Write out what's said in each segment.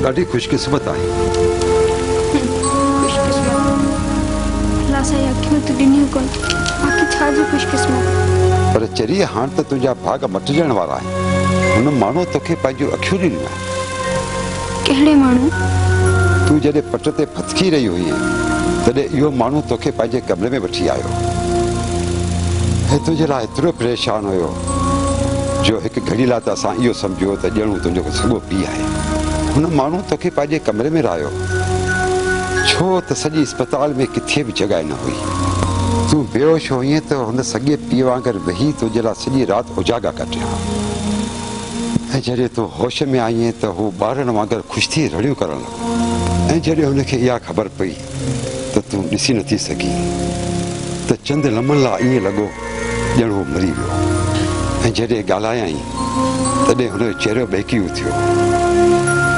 ॾाढी खुशकिस्मत आहे। पर चरी हाणे त तुंहिंजा भाग मटिजण वारा आहिनि। हुन माण्हू तोखे पंहिंजूं अखियूं ॾिनियूं। कहिड़े माण्हू? तूं जॾहिं पट ते फतकी रही हुई तॾहिं इहो माण्हू तोखे पंहिंजे कमरे में वठी आयो ऐं तुंहिंजे लाइ एतिरो परेशान हुयो जो हिकु घड़ी लाइ त असां इहो सम्झो त ॼणो तुंहिंजो सॻो पीउ आहे। हुन माण्हू तोखे पंहिंजे कमरे में रहायो छो त सॼी अस्पताल में किथे बि जॻहि न हुई। तूं बेहोश हुईं त हुन सॻे पीउ वांगुरु वेही तुंहिंजे लाइ सॼी राति उजागा कटिया ऐं जॾहिं तूं होश में आईं त हू ॿारनि वांगुरु ख़ुशि थी रड़ियूं करणु लॻो ऐं जॾहिं हुनखे इहा ख़बर पई त तूं ॾिसी नथी सघीं त चंद लम्हनि लाइ ईअं लॻो ॼण हू मरी वियो ऐं जॾहिं ॻाल्हायई तॾहिं हुनजो चहिरो ॿेकी उथियो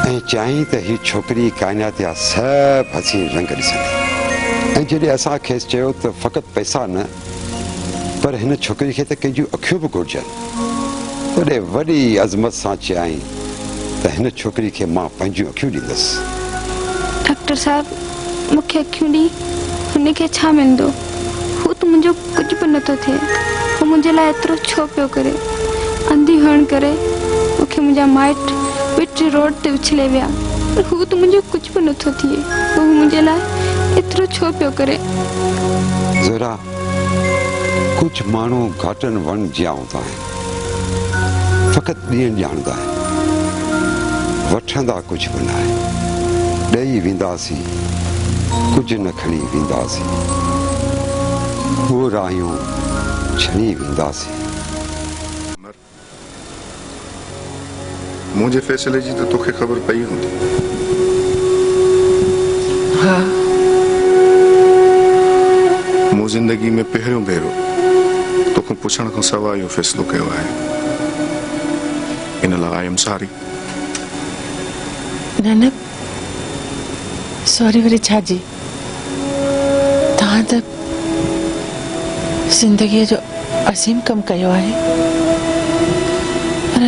ऐं चयाईं त हीअ छोकिरी काइनात जा सभु हसीन रंग ॾिसंदी ऐं जॾहिं असां खेसि चयो त फ़क़ति पैसा न पर हिन छोकिरी खे त कंहिंजूं अखियूं बि घुरिजनि तॾहिं वॾी अज़मत सां चयाईं त हिन छोकिरी खे मां पंहिंजूं अखियूं ॾींदसि। डॉक्टर साहब मूंखे अखियूं ॾी हुनखे छा मिलंदो? हू त मुंहिंजो कुझु बि नथो थिए। हू मुंहिंजे लाइ एतिरो छो पियो करे? अंधी हण करे मूंखे मुंहिंजा माइट विच रोड ते उछले विया पर हू त मुंहिंजो कुझु बि नथो थिए। हू मुंहिंजे लाइ एतिरो छो पियो करे? ज़रा कुझु माण्हू घाटनि वण जिया हूंदा आहिनि फ़क़ति ॾींहं ॼाणंदा आहिनि वठंदा कुझु बि न आहे। ॾेई वेंदासीं कुझु न खणी वेंदासीं उहो राहियूं छणी वेंदासीं। मुंहिंजे फ़ैसिले जी त तोखे ख़बर पई हूंदी। हा मूं ज़िंदगी में पहिरियों भेरो तोखां पुछण खां सवाइ इहो फ़ैसिलो कयो आहे। इन लाइ आई एम सॉरी। न सॉरी वरी छा जी? तव्हां त ज़िंदगीअ जो असीम कमु कयो आहे पर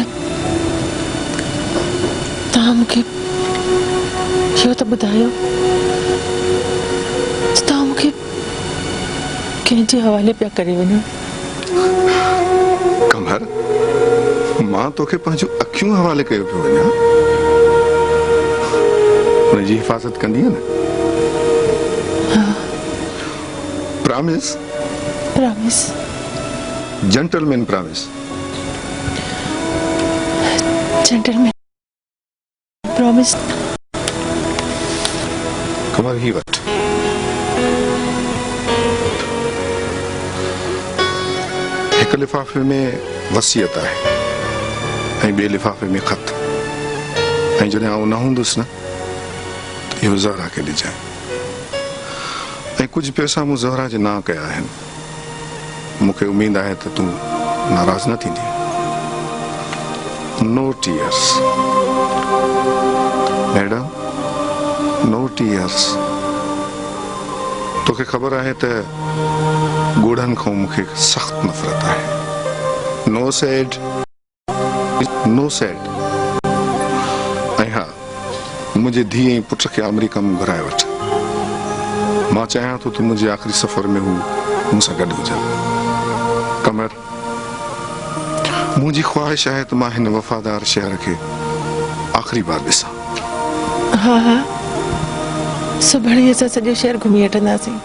तव्हां मूंखे इहो त ॿुधायो तव्हां मूंखे कंहिंजे हवाले पिया करे वञो? कमर मां तोखे पंहिंजूं अखियूं हवाले कयो पियो वञा। हुनजी हिफ़ाज़त कंदीअ न? Promise? Promise? Gentleman promise. Gentleman promise. कमर ही वठ। हिक लिफ़ाफ़े में वसीयत आहे ऐं ॿिए लिफ़ाफ़े में ख़त ऐं जॾहिं आउं न हूंदुसि न त इहो ज़हरा खे ॾिजांइ ऐं कुझु पैसा मूं ज़हरा जे ना कया आहिनि। मूंखे उमेद आहे त तूं नाराज़ न थींदी। नो टीयर्स मैडम, नो टीयर्स। तोखे ख़बर आहे त ॻोढ़नि खां मूंखे सख़्त नफ़रत आहे। नो सैड, नो सैड। ऐं हा मुंहिंजे धीउ ऐं पुट खे अमेरिका में घुराए वठ। मां चाहियां थो त मुंहिंजे आख़िरी सफ़र में हू मूंसां गॾु हुजनि। कमर मुंहिंजी ख़्वाहिश आहे त मां हिन वफ़ादार शहर खे आख़िरी बार ॾिसां। हा सुभाणे असां सॼो शहर घुमी वठंदासीं।